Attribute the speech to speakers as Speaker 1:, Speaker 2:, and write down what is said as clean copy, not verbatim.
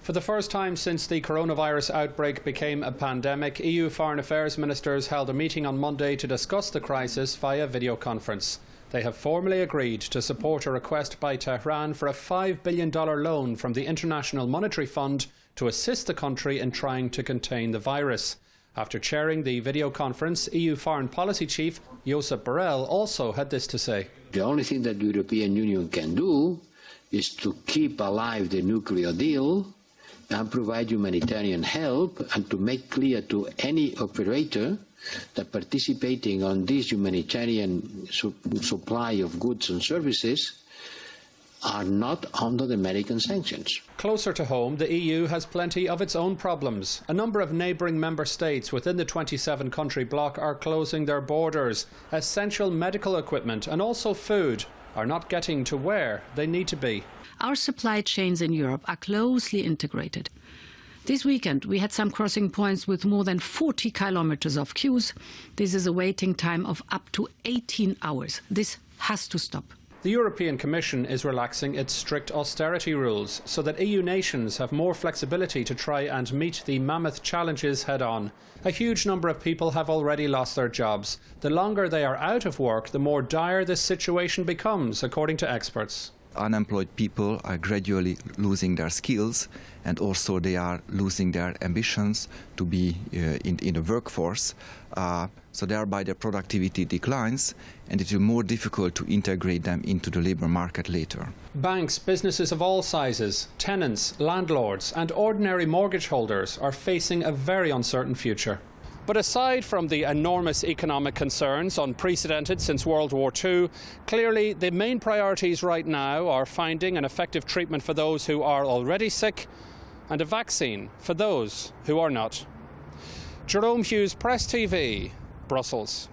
Speaker 1: For the first time since the coronavirus outbreak became a pandemic, EU foreign affairs ministers held a meeting on Monday to discuss the crisis via video conference. They have formally agreed to support a request by Tehran for a $5 billion loan from the International Monetary Fund to assist the country in trying to contain the virus. After chairing the video conference, EU Foreign Policy Chief Josep Borrell also had this to say.
Speaker 2: The only thing that the European Union can do is to keep alive the nuclear deal and provide humanitarian help, and to make clear to any operator that participating on this humanitarian supply of goods and services are not under the American sanctions.
Speaker 1: Closer to home, the EU has plenty of its own problems. A number of neighbouring member states within the 27-country bloc are closing their borders. Essential medical equipment and also food are not getting to where they need to be.
Speaker 3: Our supply chains in Europe are closely integrated. This weekend we had some crossing points with more than 40 kilometers of queues. This is a waiting time of up to 18 hours. This has to stop.
Speaker 1: The European Commission is relaxing its strict austerity rules so that EU nations have more flexibility to try and meet the mammoth challenges head-on. A huge number of people have already lost their jobs. The longer they are out of work, the more dire this situation becomes, according to experts.
Speaker 4: Unemployed people are gradually losing their skills, and also they are losing their ambitions to be in the workforce. So thereby their productivity declines, and it is more difficult to integrate them into the labour market later.
Speaker 1: Banks, businesses of all sizes, tenants, landlords and ordinary mortgage holders are facing a very uncertain future. But aside from the enormous economic concerns, unprecedented since World War II, clearly the main priorities right now are finding an effective treatment for those who are already sick and a vaccine for those who are not. Jerome Hughes, Press TV, Brussels.